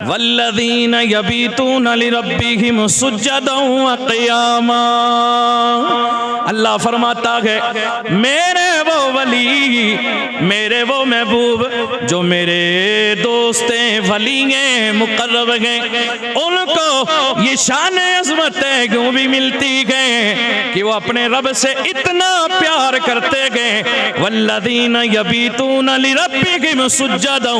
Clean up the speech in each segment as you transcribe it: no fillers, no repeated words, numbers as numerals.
वल्लज़ीना यबीतूना लिरब्बिहिम सुज्जदन व क़ियामा। अल्लाह फरमाता है मेरे वो वली, मेरे वो महबूब जो मेरे दोस्त वली हैं, मुक़र्रब हैं, उनको ये शान अज़मत क्यों भी मिलती है कि वो अपने रब से इतना प्यार करते गए। वल्लज़ीना यबीतूना लिरब्बिहिम सुज्जदन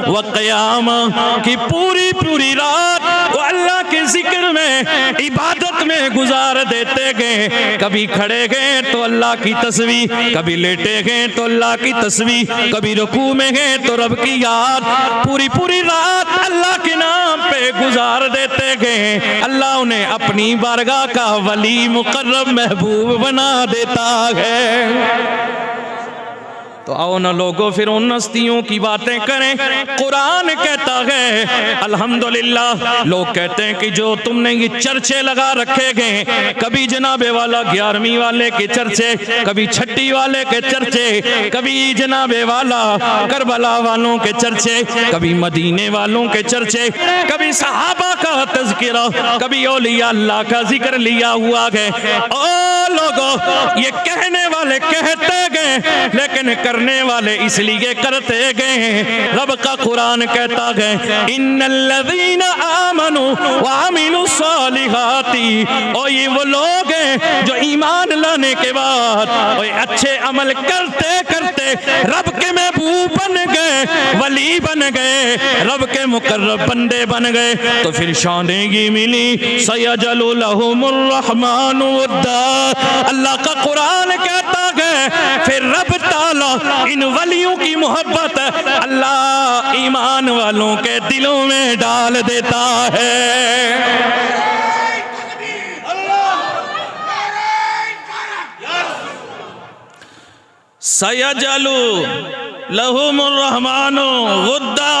व क़ियामा कि पूरी पूरी रात वो अल्लाह के जिक्र में, इबादत में गुजार देते गए। कभी खड़े गए तो अल्लाह की तस्बीह, कभी लेटे गए तो अल्लाह की तस्बीह, कभी रुकू में गए तो रब की याद, पूरी पूरी रात अल्लाह के नाम पे गुजार देते गए। अल्लाह उन्हें अपनी बारगाह का वली, मुकर्रब, महबूब बना देता है। तो आओ ना लोगों फिर उन हस्तियों की बातें करें। कुरान कहता है अल्हम्दुलिल्लाह, लोग कहते हैं कि जो तुमने ये चर्चे लगा रखे गए, कभी जनाबे वाला 11वीं वाले के चर्चे, कभी छठी वाले के चर्चे, कभी जनाबे वाला करबला वालों के चर्चे, कभी मदीने वालों के चर्चे, कभी सहाबा का तज़किरा, कभी औलिया अल्लाह का जिक्र लिया हुआ है। ओ लोगों, ये कहने वाले कहते गए लेकिन करने वाले इसलिए करते गए। रब का कुरान कहता है इन्नल्लज़ीना आमनू व अमिलुस्सालिहाती, और ये वो लोग हैं जो ईमान लाने के बाद और अच्छे अमल करते करते रब के महबूब बन गए, वली बन गए, रब के मुकर्रब बंदे बन गए। तो फिर शाने ये मिली सयजलु लहुमुर रहमानु वद्दा। अल्लाह का कुरान कहता है फिर रब ताला इन वलियों की मोहब्बत अल्लाह ईमान वालों के दिलों में डाल देता है। सयजलु लहुमुर रहमानु वद्दा।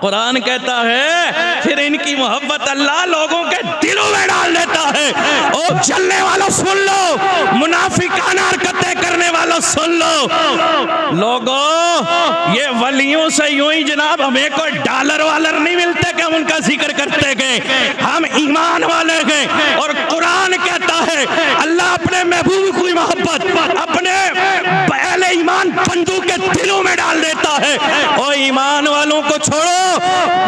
कुरान कहता है फिर इनकी मोहब्बत अल्लाह लोगों के दिलों में डाल देता है। ओ जलने वालों सुन लो, मुनाफिकाना हरकतें करने वालों सुन लो। लोगों ये वलियों से यूं ही जनाब हमें कोई डॉलर वालर नहीं मिलते कि हम उनका जिक्र करते गए, हम ईमान वाले गए। और कुरान कहता है अल्लाह अपने महबूब की मोहब्बत अपने पहले ईमान बंदों के दिलों में डाल देता है। और ईमान वालों को छोड़ो,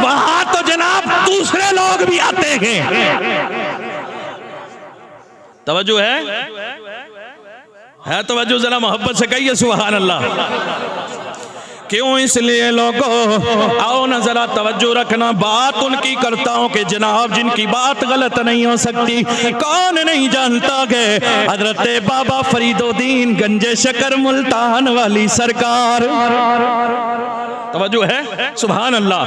वहां तो जनाब दूसरे लोग भी आते हैं। तवज्जो है तवज्जो, जरा मोहब्बत से कहिए सुभान अल्लाह। क्यों? इसलिए लोगों आओ ना जरा तवज्जो रखना, बात उनकी करता हूं कि जनाब जिनकी बात गलत नहीं हो सकती। कौन नहीं जानता है हजरत बाबा फरीदुद्दीन गंजे शकर मुल्तान वाली सरकार। तवज्जो है सुभान अल्लाह।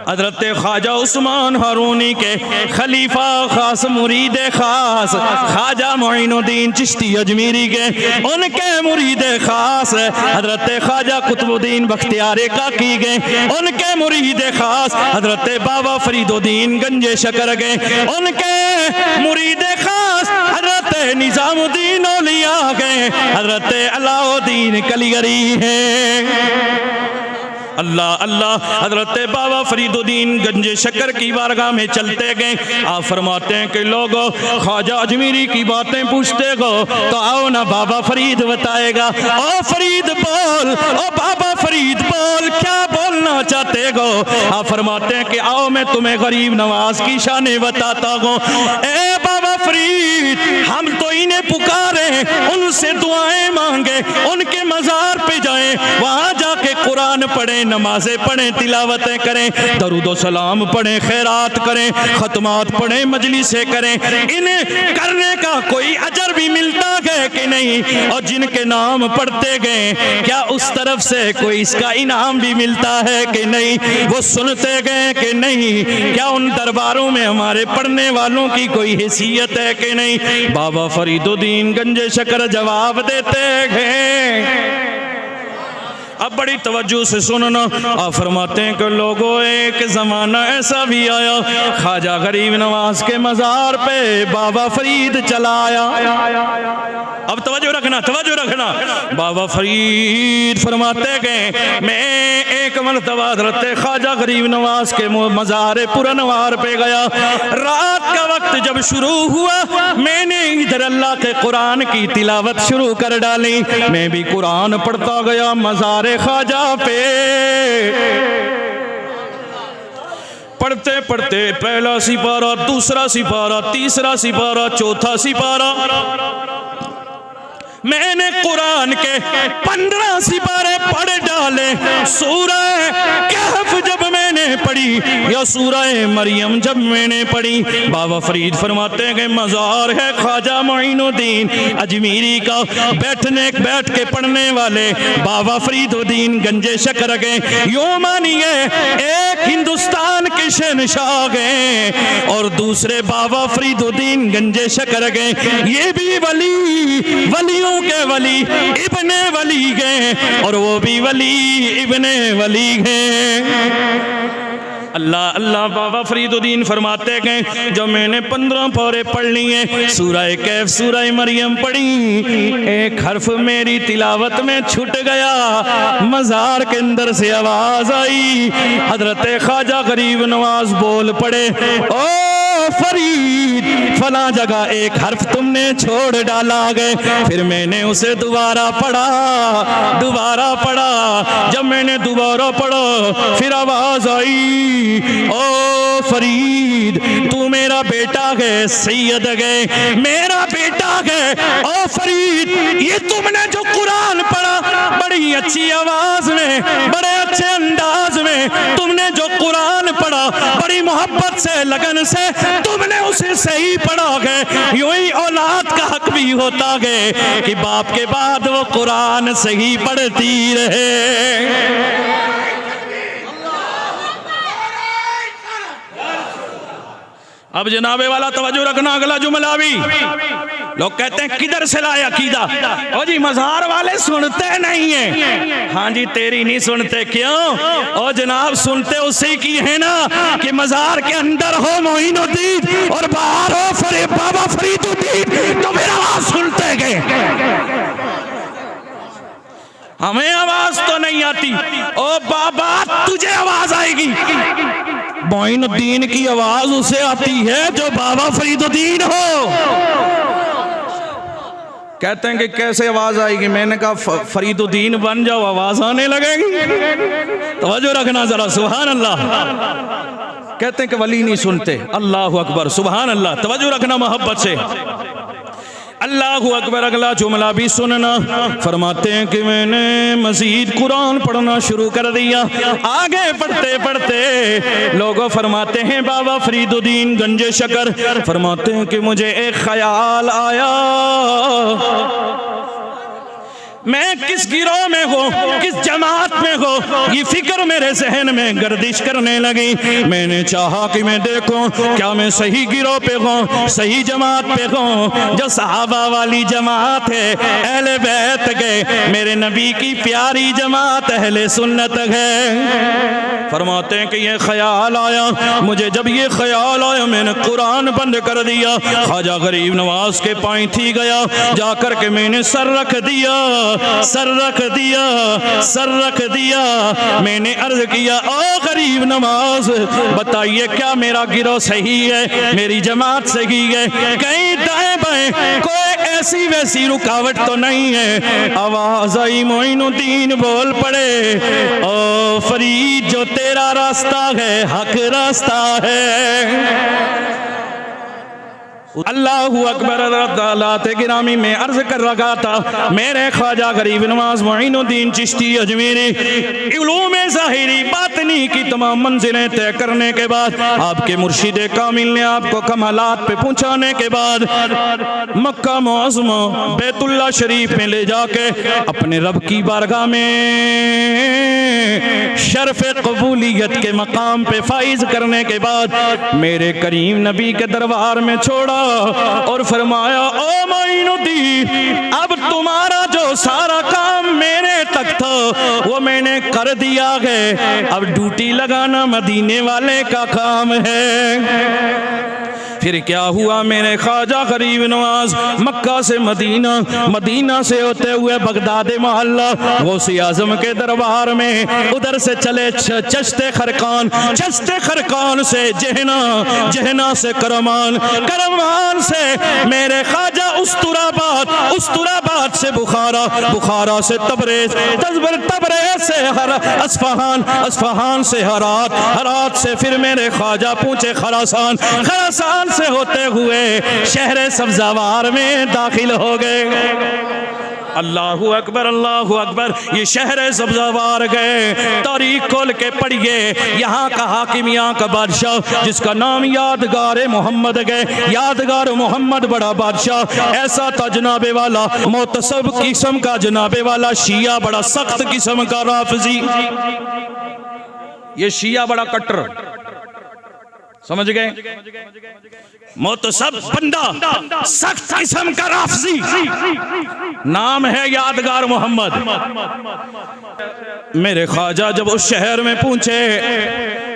हजरत ख्वाजा उस्मान हारूनी के खलीफा खास मुरीद खास ख्वाजा मोइनुद्दीन चिश्ती अजमीरी के, उनके मुरीद खास हजरत ख्वाजा कुतुबुद्दीन बख्तियार काकी गए, उनके मुरीद खास हजरत बाबा फरीदुद्दीन गंजे शकर गए, उनके मुरीद खास हजरत निजामुद्दीन औलिया गए, हजरत अलाउद्दीन कलीगरी है। अल्लाह अल्लाह। हजरत बाबा फरीदुद्दीन गंजे शक्कर की बारगाह में चलते गए। आप फरमाते हैं कि लोगों ख्वाजा अजमीरी की बातें पूछते हो तो आओ ना बाबा फरीद बताएगा। ओ फरीद बोल, ओ बाबा फरीद बोल, क्या बोलना चाहते हो? आप फरमाते हैं कि आओ मैं तुम्हें गरीब नवाज की शान बताता हूँ। ए बाबा फरीद, हम तो इन्हें पुकारे, उनसे दुआएं मांगे, उनके मजार पे जाएं, वहां जाके कुरान पढ़े, नमाजें पढ़ें, तिलावतें करें, दरूद व सलाम पढ़ें, खैरात करें, खत्मात पढ़ें, मजलिसें करें। इन्हें करने का कोई अजर भी मिलता है कि नहीं? और जिनके नाम पढ़ते गए क्या उस तरफ से कोई इसका इनाम भी मिलता है कि नहीं? वो सुनते गए कि नहीं? क्या उन दरबारों में हमारे पढ़ने वालों की कोई हैसियत है कि नहीं? बाबा फरीदुद्दीन गंजे शकर जवाब देते हैं। अब बड़ी तवज्जो से सुनना। आप फरमाते हैं कि लोगों एक जमाना ऐसा भी आया, ख्वाजा गरीब नवाज के मजार पे बाबा फरीद चला आया। अब तवज्जो रखना, तवज्जो रखना। बाबा फरीद फरमाते गए मैं एक मरतबा हज़रत ख्वाजा गरीब नवाज के मज़ार पुरनवार पे गया। रात का वक्त जब शुरू हुआ, मैंने इधर अल्लाह के कुरान की तिलावत शुरू कर डाली। मैं भी कुरान पढ़ता गया मज़ार ख्वाजा पे। पढ़ते पढ़ते पहला सिपारा, दूसरा सिपारा, तीसरा सिपारा, चौथा सिपारा, मैंने कुरान के 15 सिपारे पढ़ डाले। सूरह कहफ जब मैंने पढ़ी या सूरह मरियम जब मैंने पढ़ी, बाबा फरीद फरमाते हैं कि मज़ार है ख्वाजा मोइनुद्दीन अजमीरी का। बैठ के पढ़ने वाले बाबा फरीदुद्दीन गंजे शकर के, यूं मानिए एक हिंदुस्तान के शहंशाह गए और दूसरे बाबा फरीदुद्दीन गंजे शकर के। ये भी वलियों के वली इब्ने वली गए और वो भी वली इब्ने वली गए। अल्लाह अल्लाह। बाबा फरीदुद्दीन फरमाते गए जब मैंने 15 पारे पढ़ लिए, सूरह कैफ सूरह मरियम पढ़ी, एक हर्फ मेरी तिलावत में छूट गया। मज़ार के अंदर से आवाज आई, हजरत ख्वाजा गरीब नवाज बोल पड़े, ओ फरीद फला जगह एक हर्फ तुमने छोड़ डाला गए। फिर मैंने उसे दोबारा पढ़ा। जब मैंने दोबारा पढ़ा फिर आवाज आई, ओ फरीद तू मेरा बेटा है, सैयद गए मेरा बेटा है। ओ फरीद ये तुमने जो कुरान पढ़ा बड़ी अच्छी आवाज में, बड़े अच्छे अंदाज में तुमने जो कुरान पढ़ा, बड़ी मोहब्बत से लगन से तुमने उसे सही पढ़ा है। यूं ही औलाद का हक भी होता है कि बाप के बाद वो कुरान सही पढ़ती रहे। अब जनाबे वाला तवज्जो रखना, अगला जुमला भी लोग कहते हैं किधर से लाया अकीदा। ओ जी मज़ार वाले सुनते नहीं है। हाँ जी तेरी नहीं सुनते, क्यों? ओ जनाब सुनते उसी की है ना कि मज़ार के अंदर हो मोइनुद्दीन और बाहर हो बाबा फरीदुद्दीन, तो फिर आवाज सुनते गए। हमें आवाज तो नहीं आती। ओ बाबा तुझे आवाज आएगी, मोइनुद्दीन की आवाज उसे आती है जो बाबा फरीदुद्दीन हो। कहते हैं कि कैसे आवाज आएगी? मैंने कहा फरीदुद्दीन बन जाओ, आवाज आने लगेगी। तवज्जो रखना जरा, सुभान अल्लाह। कहते हैं कि वली नहीं सुनते, अल्लाह अकबर, सुभान अल्लाह। तवज्जो रखना मोहब्बत से, अल्लाहु अकबर। अगला जुमला भी सुनना। फरमाते हैं कि मैंने मजीद कुरान पढ़ना शुरू कर दिया। आगे पढ़ते पढ़ते लोगों फरमाते हैं बाबा फरीदुद्दीन गंजे शकर फरमाते हैं कि मुझे एक ख्याल आया, मैं किस गिरोह में हो, किस जमात में हो, ये फिक्र मेरे जहन में गर्दिश करने लगी। मैंने चाहा कि मैं देखूं क्या मैं सही गिरोह पे हूँ, सही जमात पे हूँ, जो सहाबा वाली जमात है, अहले बैत के मेरे नबी की प्यारी जमात अहले सुन्नत है। फरमाते हैं कि ये ख्याल आया मुझे। जब ये ख्याल आया मैंने कुरान बंद कर दिया, ख्वाजा गरीब नवाज के पाई थी गया, जाकर के मैंने सर रख दिया, सर रख दिया, सर रख दिया। मैंने अर्ज किया, ओ गरीब नवाज बताइए क्या मेरा गिरोह सही है, मेरी जमात सही है, कहीं दाएं बाएं कोई ऐसी वैसी रुकावट तो नहीं है? आवाज आई, मोइनुद्दीन बोल पड़े, ओ फरीद जो तेरा रास्ता है हक रास्ता है। अल्लाहु अकबर। गिरामी में अर्ज कर रखा था मेरे ख्वाजा गरीब नवाज मोइनुद्दीन चिश्ती अजमेरी इल्म ज़ाहिरी बातिनी की तमाम मंजिलें तय करने के बाद, आपके मुर्शिद कामिल ने आपको कमालात पे पहुंचाने के बाद मक्का मुअज़्ज़मा बैतुल्लाह शरीफ में ले जाके अपने रब की बारगाह में शर्फ कबूलियत के मकाम पे फाइज करने के बाद मेरे करीम नबी के दरबार में छोड़ा और फरमाया, ओ मोइनुद्दीन अब तुम्हारा जो सारा काम मेरे तक था वो मैंने कर दिया है, अब ड्यूटी लगाना मदीने वाले का काम है। फिर क्या हुआ मेरे ख्वाजा गरीब नवाज मक्का से मदीना, मदीना से होते हुए बगदाद मोहल्ला गौसे आजम के दरबार में, उधर से चले चश्ते खरकान, चश्ते खरकान से जहना, जहना से करमान, करमान से मेरे ख्वाजा उस्तुराबाद, उस्तुराबाद से बुखारा, बुखारा से तबरेज, तबरेज से अस्फहान, अस्फहान से हरात, हरात से फिर मेरे ख्वाजा पहुंचे खरासान, खरासान से होते हुए शहर सब्जावार में दाखिल हो गए। अल्लाहु अकबर, अल्लाहु अकबर। ये शहर सब्जावार गए, तारीख खोल के पढ़िए, यहाँ का हाकिम, यहाँ का बादशाह जिसका नाम यादगार मोहम्मद गए, यादगार मोहम्मद बड़ा बादशाह ऐसा था जनाबे वाला, मोतसब किस्म का जनाबे वाला, शिया बड़ा सख्त किस्म का राफजी, ये शिया बड़ा कट्टर, समझ गए, मोतसब बंदा सख्त किस्म का राफजी, नाम है यादगार मोहम्मद। मेरे ख्वाजा जब उस शहर में पहुंचे,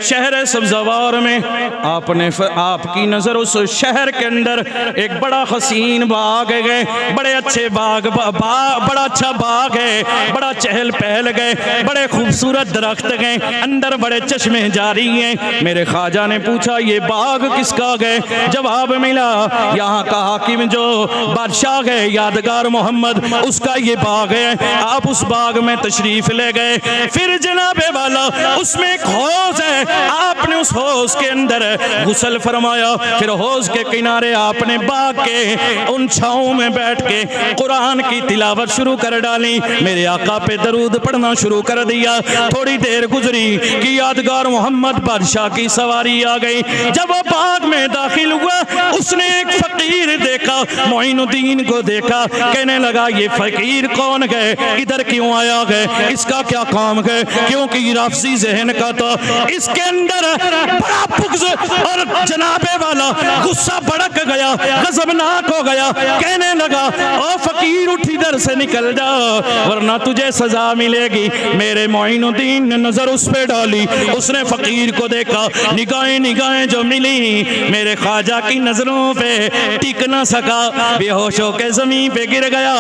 शहर सब्जावार में, आपने आपकी नजर उस शहर के अंदर एक बड़ा हसीन बाग गए, बड़े अच्छे बाग, बड़ा अच्छा बाग है, बड़ा चहल पहल गए, बड़े खूबसूरत दरख्त गए, अंदर बड़े चश्मे जारी हैं। मेरे ख्वाजा ने पूछा ये बाग किसका गए? जवाब मिला यहाँ का हाकिम जो बादशाह है यादगार मोहम्मद, उसका ये बाग है। आप उस बाग में तशरीफ ले गए, फिर जनाबे वाला उसमें एक हौज है, आपने उस हौज के अंदर गुस्ल फरमाया, फिर हौज के किनारे आपने बाग के उन छाँव में बैठ के कुरान की तिलावत शुरू कर डाली, मेरे आका पे दरूद पढ़ना शुरू कर दिया। थोड़ी देर गुजरी कि यादगार मोहम्मद बादशाह की सवारी आ गई। जब वो बाग में दाखिल हुआ, उसने एक फकीर देखा, मोइनुद्दीन को देखा, कहने लगा ये फकीर कौन है, इधर क्यों आया है, इसका क्या काम है? क्योंकि राफसी जहन का था, इसके अंदर बड़ा बुग़्ज़ और जनाबे वाला गुस्सा भड़क गया, गज़बनाक हो गया, कहने लगा ओ फकीर उठ इधर से निकल जा वरना तुझे सजा मिलेगी। मेरे मोइनुद्दीन ने नजर उस पे डाली, उसने फकीर को देखा, निगाहें निगाहें जो मिली मेरे ख्वाजा की नजरों पे टिक न सका, बेहोश होकर जमीन पे गिर गया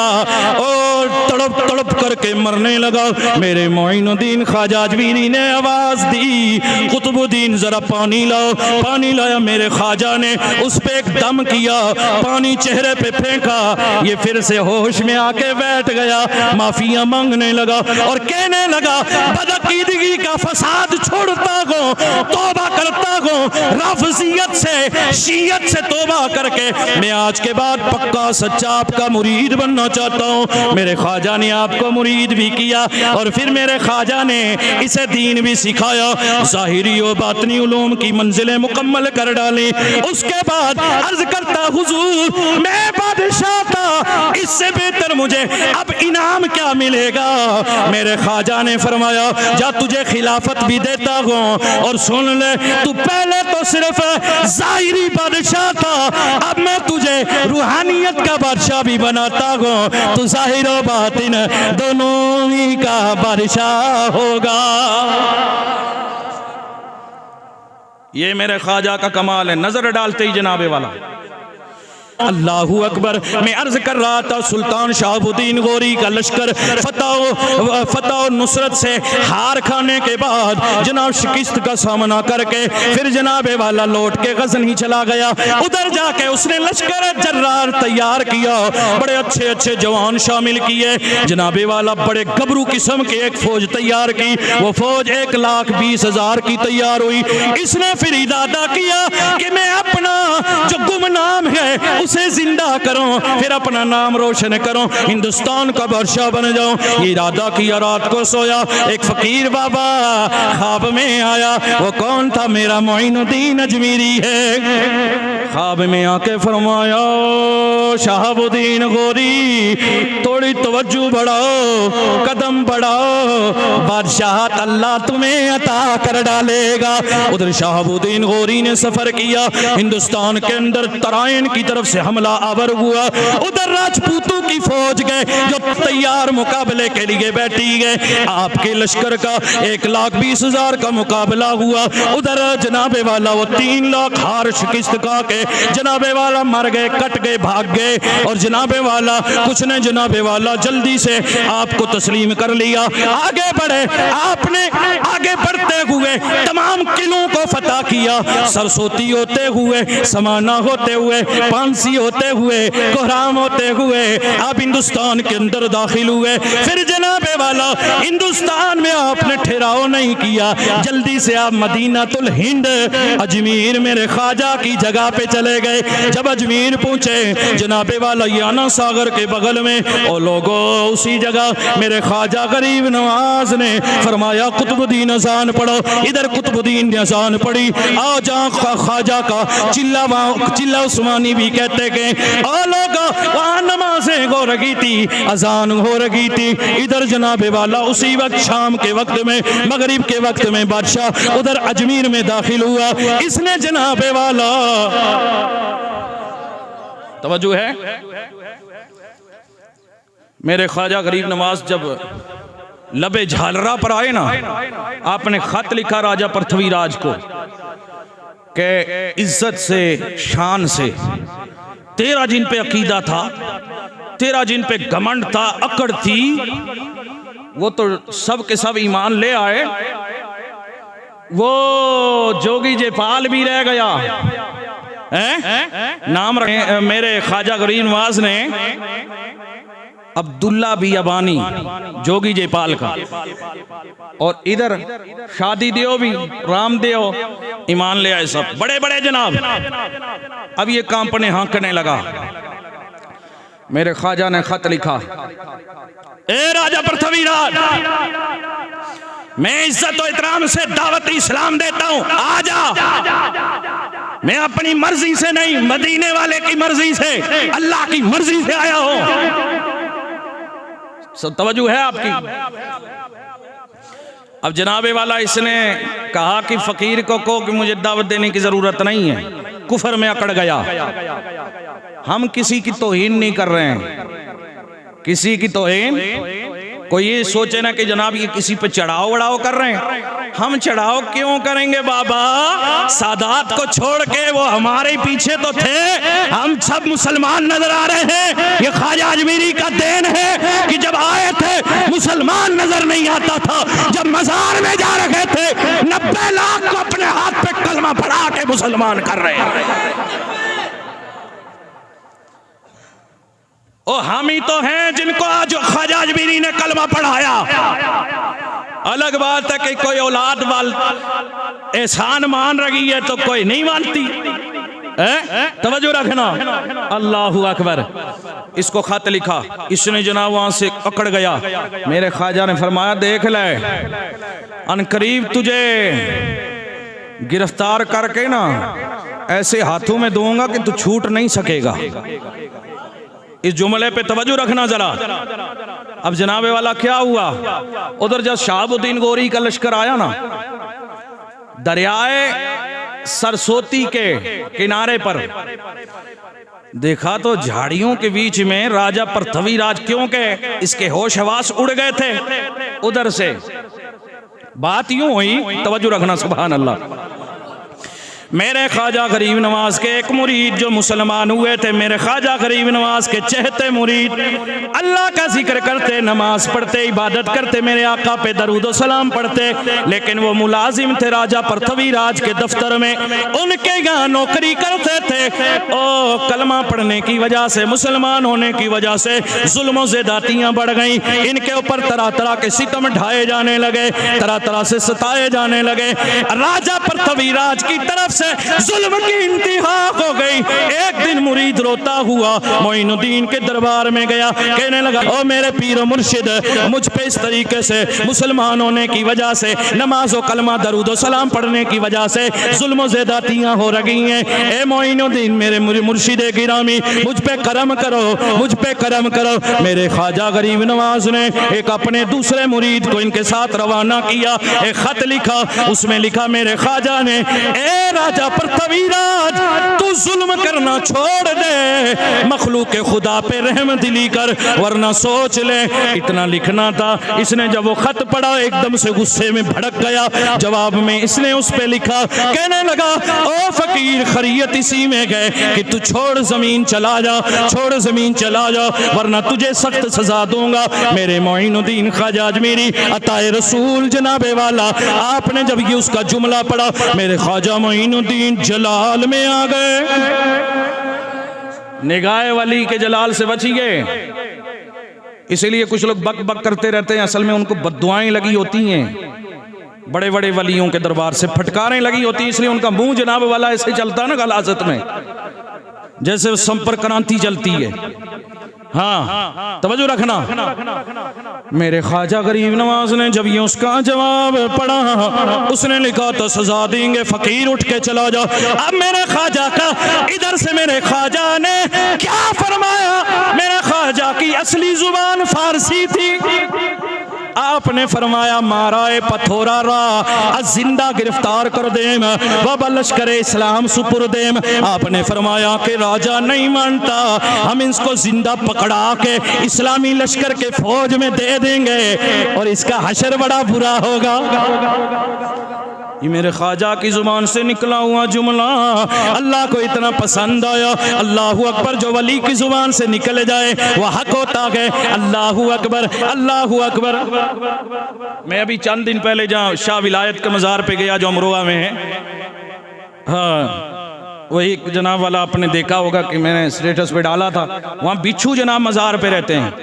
और तड़प तड़प करके मरने लगा। मेरे मोइनुद्दीन ख्वाजा अजमीरी ने आवाज दी कुतुबुद्दीन जरा पानी लाओ, पानी लाया। मेरे ख्वाजा ने उस पे एक दम किया, पानी चेहरे पे फेंका, ये फिर से होश में आके बैठ गया, माफिया मांगने लगा और कहने लगा बदअकीदगी का फसाद छोड़ता हूँ, तौबा करता हूँ, राफजियत से शीयत से तौबा करके मैं आज के बाद पक्का सच्चा आपका मुरीद बनना चाहता हूँ। मेरे ख्वाजा ने आपको मुरीद भी किया और फिर मेरे ख्वाजा ने इसे दीन भी सिखाया, ज़ाहिरी और बातनी उलूम की मंजिलें मुकम्मल कर डाली। उसके बाद अर्ज करता हुजूर मैं बादशाह था, इससे बेहतर मुझे अब इनाम क्या मिलेगा? मेरे ख्वाजा ने फरमाया जा तुझे खिलाफत भी देता हूँ और सुन ले तू पहले तो सिर्फ ज़ाहिरी बादशाह था, अब मैं तुझे रूहानियत का बादशाह भी बनाता हूँ, तू ज़ाहिर और बातिन दोनों ही का बादशाह होगा। ये मेरे ख्वाजा का कमाल है, नजर डालते ही जनाबे वाला। अल्लाहू अकबर। मैं अर्ज कर रहा था सुल्तान शहाबुद्दीन गौरी का लश्कर फतह नुसरत से हार खाने के बाद जनाब शिकस्त का सामना करके फिर जनाबे वाला लौट के गजनी चला गया। उधर जाके उसने लश्कर जर्रार तैयार किया, बड़े अच्छे अच्छे जवान शामिल किए, जनाबे वाला बड़े गबरू किस्म की एक फौज तैयार की। वो फौज 1,20,000 की तैयार हुई। इसने फिर इरादा किया कि मैं अपना जो गुमनाम है उसे जिंदा करूं, फिर अपना नाम रोशन करूं, हिंदुस्तान का बादशाह बन जाऊं। ये इरादा किया, रात को सोया, एक फकीर बाबा ख्वाब में आया। वो कौन था? मेरा मोइनुद्दीन अजमीरी है। ख्वाब में आके फरमाया शहाबुद्दीन गौरी थोड़ी तवज्जो बढ़ाओ, कदम बढ़ाओ, बादशाह अल्लाह तुम्हें अता कर डालेगा। उधर शहाबुद्दीन गौरी ने सफर किया, हिंदुस्तान के अंदर तराइन की तरफ से हमला आवर हुआ। उधर राजपूतों की फौज गए जो तैयार मुकाबले के लिए बैठी गए। आपके लश्कर का 1,20,000 का मुकाबला हुआ। उधर जनाबे वाला वो 3 लाख हार शिकस्त का के गए, जनाबे वाला मर गए, कट गए, भाग गए। और जनाबे वाला कुछ ने जनाबे वाला जल्दी से आपको तस्लीम कर लिया, आगे बढ़े। आपने आगे बढ़ते हुए तमाम किलों को फतह किया, सरसोती होते हुए, समाना होते हुए, पांसी होते हुए, कोहराम होते हुए आप हिंदुस्तान के अंदर दाखिल हुए। फिर जनाबे वाला हिंदुस्तान में आपने ठहराव नहीं किया, जल्दी से आप मदीनातुल हिंद अजमेर मेरे ख्वाजा की जगह पे चले गए। जब अजमेर पहुंचे जनाबे वाला याना सागर के बगल में, और लोगों उसी जगह मेरे ख्वाजा गरीब नवाज ने फरमाया कुतुबुद्दीन अजान पढ़ो। इधर कुतुबुद्दीन ने अजान पढ़ी। आओ जहाँ ख्वाजा का चिल्ला उस्मानी भी कहते गए, और लोग वहाँ नमाजें हो रही थी, अजान हो रही थी। इधर जनाबे वाला उसी वक्त शाम के वक्त में, मगरिब के वक्त में बादशाह उधर अजमेर में दाखिल हुआ। इसने जनाबे वाला तवज्जो है, मेरे ख्वाजा गरीब नवाज जब लबे झालरा पर आए ना, आपने खत लिखा राजा पृथ्वीराज को के इज्जत से, शान से, तेरा जिन पे अकीदा था, तेरा जिन पे घमंड था, अकड़ थी, वो तो सब के सब ईमान ले आए। वो जोगी जयपाल भी रह गया नाम रखे मेरे ख्वाजा गरीब नवाज ने अब्दुल्ला बियाबानी जोगी जयपाल का, और इधर शादी देव भी रामदेव ईमान ले आए, सब बड़े बड़े जनाब। अब ये कांपने हाँकने लगा। मेरे ख्वाजा ने खत लिखा, ए राजा पृथ्वीराज, मैं इज्जत और एहतराम से दावत इस्लाम देता हूं, आजा। मैं अपनी मर्जी से नहीं, मदीने वाले की मर्जी से, अल्लाह की मर्जी से आया हूं। सब तवज्जो है आपकी। अब जनाबे वाला इसने कहा कि फकीर को कहो कि मुझे दावत देने की जरूरत नहीं है, कुफर में अकड़ गया। हम किसी की तौहीन नहीं कर रहे हैं, किसी की तौहीन। कोई ये सोचे ना कि जनाब ये किसी पे चढ़ाव वड़ाव कर रहे हैं। हम चढ़ाव क्यों करेंगे बाबा? सादात को छोड़ के वो हमारे पीछे तो थे, हम सब मुसलमान नजर आ रहे हैं। ये ख्वाजा अजमेरी का देन है कि जब आए थे मुसलमान नजर नहीं आता था, जब मजार में जा रहे थे 90 लाख को अपने हाथ पे कलमा पढ़ा के मुसलमान कर रहे हैं। ओ हम ही तो हैं जिनको आज ख्वाजा अजमेरी ने कलमा पढ़ाया। अलग बात है कि कोई औलाद वाल एहसान मान रही है तो कोई नहीं मानती। तवज्जो रखना। अल्लाहु अकबर। इसको खत लिखा, इसने जनाब वहां से अकड़ गया। मेरे ख्वाजा ने फरमाया देख ले, अनकरीब तुझे गिरफ्तार करके ना ऐसे हाथों में दूंगा कि तू छूट नहीं सकेगा। इस जुमले पे तवज्जो रखना जरा। अब जनाबे वाला क्या हुआ, उधर जब शहाबुद्दीन गौरी का लश्कर आया ना, दरियाए सरस्वती के किनारे पर देखा तो झाड़ियों के बीच में राजा पृथ्वीराज, क्योंकि इसके होश हवास उड़ गए थे उधर से। बात यूं हुई, तवज्जो रखना, सुभान अल्लाह। मेरे ख्वाजा गरीब नवाज के एक मुरीद जो मुसलमान हुए थे, मेरे ख्वाजा गरीब नवाज के चहते मुरीद, अल्लाह का जिक्र करते, नमाज पढ़ते, इबादत करते, मेरे आका पे दरूद व सलाम पढ़ते, लेकिन वो मुलाजिम थे राजा पृथ्वीराज के दफ्तर में, उनके यहाँ नौकरी करते थे। ओ कलमा पढ़ने की वजह से, मुसलमान होने की वजह से जुल्म ज़्यादतियाँ बढ़ गई। इनके ऊपर तरह तरह के सितम ढाए जाने लगे, तरह तरह से सताए जाने लगे। राजा पृथ्वीराज की तरफ जुल्म की इंतहा हो गई। एक दिन मुरीद रोता हुआ मोइनुद्दीन के दरबार में गया, कहने लगा ओ मेरे पीर मुर्शिद, मुझ पे इस तरीके से मुसलमान होने की वजह से, नमाज व कलमा दरूद व सलाम पढ़ने की वजह से जुल्म ज़्यादतियां हो रही हैं। ए मोइनुद्दीन, मेरे मुर्शिद गिरामी, मुझ पे करम करो, मुझ पे करम करो। मेरे ख्वाजा गरीब नवाज ने एक अपने दूसरे मुरीद को इनके साथ रवाना किया, एक खत लिखा, उसमें लिखा मेरे ख्वाजा ने, ए राजा पृथ्वीराज, तू जुल्म करना छोड़ दे, मखलूक खुदा पे रहम दिली कर, वरना सोच ले। इतना लिखना था। इसने जब वो खत पढ़ा एकदम से गुस्से में भड़क गया। जवाब में इसने उस पे लिखा, कहने लगा ओ फकीर, खैरियत इसी में गए कि तू छोड़ जमीन चला जा, छोड़ जमीन चला जा, वरना तुझे सख्त सजा दूंगा। मेरे मोइनुद्दीन ख्वाजा अजमेरी अताए रसूल जनाबे वाला, आपने जब ये उसका जुमला पढ़ा, मेरे ख्वाजा मोइनुद्दीन जलाल में आ गए। निगाह वली के जलाल से बची गए। इसीलिए कुछ लोग बक बक करते रहते हैं, असल में उनको बद्दुआएं लगी होती हैं। बड़े बड़े वलियों के दरबार से फटकारें लगी होती हैं, इसलिए उनका मुंह जनाब वाला ऐसे चलता है ना गलाजत में, जैसे संपर्क क्रांति चलती है। हाँ, तवज्जो रखना। मेरे ख्वाजा गरीब नवाज ने जब ये उसका जवाब पढ़ा, उसने लिखा तो सजा देंगे, फकीर उठ के चला जाओ। अब मेरे ख्वाजा का, इधर से मेरे ख्वाजा ने क्या फरमाया, मेरे ख्वाजा की असली जुबान फारसी थी। आपने फरमाया माराए पथोरा रा जिंदा गिरफ्तार कर देम, वह लश्कर इस्लाम सुपुर देम। आपने फरमाया कि राजा नहीं मानता, हम इसको जिंदा पकड़ा के इस्लामी लश्कर के फौज में दे देंगे और इसका हशर बड़ा बुरा होगा। ये मेरे ख्वाजा की जुबान से निकला हुआ जुमला अल्लाह को इतना पसंद आया। अल्लाहू अकबर जो वली की जुबान से निकल जाए वह हक होता है। अल्लाहू अकबर, अल्लाहू अकबर। मैं अभी चंद दिन पहले जहाँ शाह विलायत के मज़ार पे गया जो अमरोहा में है, हाँ, वही जनाब वाला आपने देखा होगा कि मैंने स्टेटस पे डाला था, वहाँ बिच्छू जनाब मज़ार पे रहते हैं,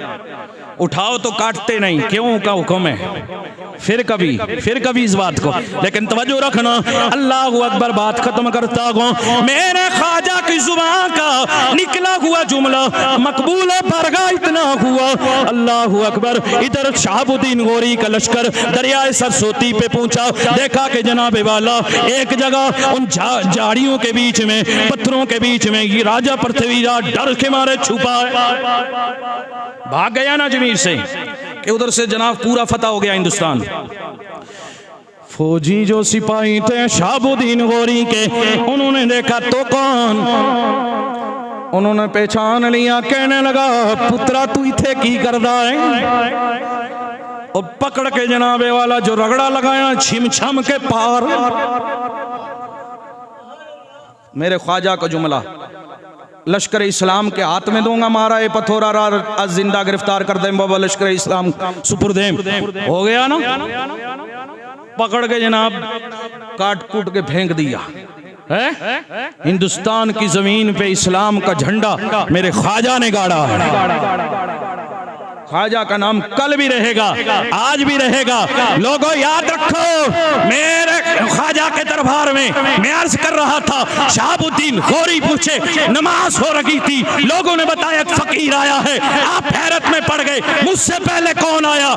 उठाओ तो काटते नहीं, क्यों का हुक्म है। फिर कभी इस बात को, लेकिन तवज्जो रखना। अल्लाह अकबर, बात खत्म करता हूँ। मेरे ख्वाजा की जुबान का निकला हुआ जुमला मकबूल बरगा इतना हुआ। अल्लाह अकबर। इधर शहाबुद्दीन गौरी का लश्कर दरियाए सरस्वती पे पहुंचा, देखा कि जनाबे वाला एक जगह उन झाड़ियों के बीच में, पत्थरों के बीच में ये राजा पृथ्वीराज डर के मारे छुपा है। भाग गया ना जमीर से कि उधर से जनाब पूरा फतह हो गया हिंदुस्तान। फौजी जो सिपाही थे शहाबुद्दीन गौरी के, उन्होंने देखा तो कौन, उन्होंने पहचान लिया। कहने लगा पुत्रा तू इथे की करदा है, और पकड़ के जनाबे वाला जो रगड़ा लगाया छिम छम के पार। मेरे ख्वाजा का जुमला लश्कर इस्लाम के हाथ में दूंगा, मारा ए पथोरा रा जिंदा गिरफ्तार कर दे, बाबा लश्कर इस्लाम सुपुर्देम। हो गया ना, पकड़ के जनाब काट कूट के फेंक दिया है। हिंदुस्तान की जमीन पे इस्लाम का झंडा मेरे ख्वाजा ने गाड़ा है। ख्वाजा का नाम कल भी रहेगा, आज भी रहेगा। लोगों याद रखो, मेरे ख्वाजा के दरबार में मैं अर्ज कर रहा था, शहाबुद्दीन गौरी पूछे, नमाज हो रही थी, लोगों ने बताया फकीर आया है, आप हैरत में पड़ गए, मुझसे पहले कौन आया।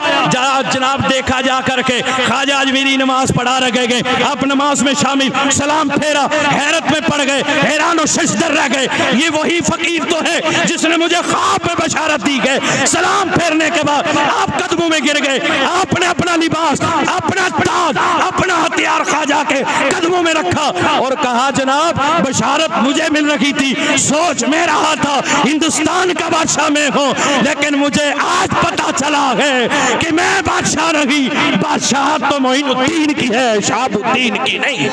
जनाब देखा जा करके ख्वाजा अजमेरी नमाज पढ़ा रह गए, आप नमाज में शामिल, सलाम फेरा, हैरत में पड़ गए, हैरान और शशदर रह गए। ये वही फकीर तो है जिसने मुझे ख्वाब में बशारत दी है। सलाम फेरने के बाद आप कदमों में गिर गए, आपने अपना लिबास, अपना ताज, अपना हथियार ख्वाजा के कदमों में रखा और कहा जनाब बशारत मुझे मिल रही थी, सोच में रहा था हिंदुस्तान का बादशाह मैं हूं, लेकिन मुझे आज पता चला है कि मैं बादशाह नहीं, बादशाह तो मोइनुद्दीन की है, शहाबुद्दीन की नहीं।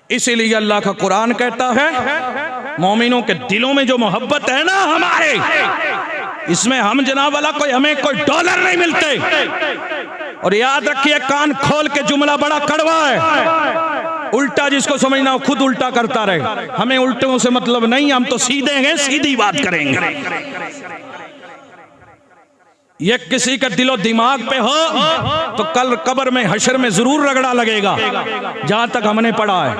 इसीलिए अल्लाह का कुरान कहता है मोमिनों के दिलों में जो मोहब्बत है ना हमारे, इसमें हम जनाब वाला हमें कोई डॉलर नहीं मिलते। और याद रखिए, कान खोल के जुमला बड़ा कड़वा है, उल्टा जिसको समझना हो खुद उल्टा करता रहे। हमें उल्टों से मतलब नहीं, हम तो सीधे हैं, सीधी बात करेंगे। ये किसी का दिलो दिमाग पे हो तो कल कब्र में हशर में जरूर रगड़ा लगेगा, जहां तक हमने पढ़ा है।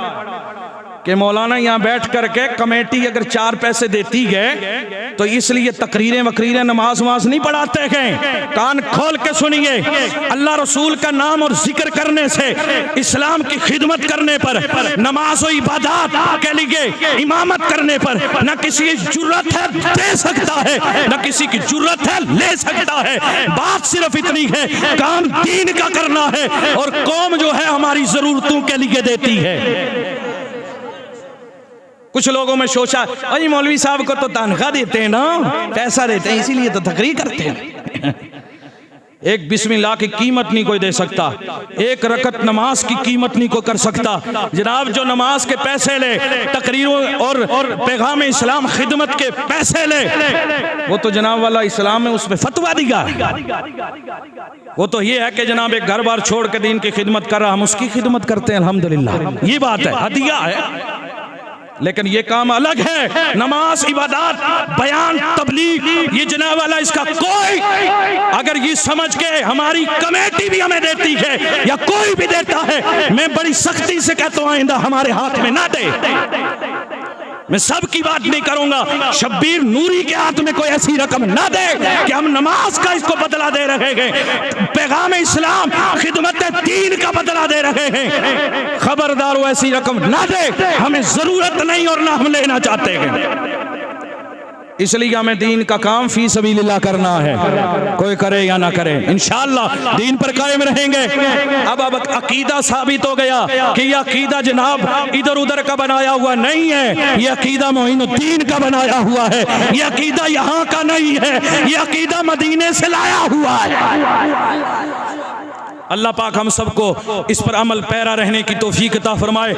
कि मौलाना यहाँ बैठ करके कमेटी अगर 4 पैसे देती है तो इसलिए तकरीरें वकरीरें नमाज वमाज नहीं पढ़ाते हैं। कान खोल के सुनिए, अल्लाह रसूल का नाम और जिक्र करने से, इस्लाम की खिदमत करने पर, नमाज और इबादत के लिए इमामत करने पर न किसी की जुर्रत है दे सकता है, न किसी की जुर्रत है ले सकता है। बात सिर्फ इतनी है, काम दीन का करना है और कौम जो है हमारी जरूरतों के लिए देती है। कुछ लोगों में सोचा अरे मौलवी साहब को तो तनख्वाह देते हैं ना, पैसा देते हैं इसीलिए तो तकरीर करते हैं। एक बिस्मिल्लाह की कीमत नहीं कोई दे सकता, एक रकत नमाज की कीमत नहीं कोई कर सकता। जनाब जो नमाज के पैसे ले, तकरीरों और पैगाम इस्लाम खिदमत के पैसे ले, वो तो जनाब वाला इस्लाम में उसमें फतवा दिया। वो तो ये है कि जनाब एक घर बार छोड़ के दीन की खिदमत कर रहा, हम उसकी खिदमत करते हैं अल्हम्दुलिल्लाह, ये बात है, हदिया है। लेकिन ये काम अलग है, नमाज, इबादत, बयान, तबलीग, ये जनाब वाला इसका कोई, अगर ये समझ के हमारी कमेटी भी हमें देती है या कोई भी देता है, मैं बड़ी सख्ती से कहता हूं आइंदा हमारे हाथ में ना दे। मैं सबकी बात नहीं करूंगा, शब्बीर नूरी के हाथ में कोई ऐसी रकम ना दे कि हम नमाज का इसको बदला दे रहे हैं, पैगाम इस्लाम खिदमत दीन का बदला दे रहे हैं। खबरदार वो ऐसी रकम ना दे, हमें जरूरत नहीं और ना हम लेना चाहते हैं। इसलिए हमें दीन का काम फी सबीलिल्लाह करना है, कोई करे या ना करे, इंशाअल्लाह दीन पर कायम रहेंगे। अब अकीदा साबित हो गया कि यह अकीदा जनाब इधर उधर का बनाया हुआ नहीं है, यह अकीदा मोइनुद्दीन का बनाया हुआ है, यह अकीदा यहाँ का नहीं है, यह अकीदा मदीने से लाया हुआ है। अल्लाह पाक हम सबको इस पर अमल पैरा रहने की तौफीक अता फरमाए।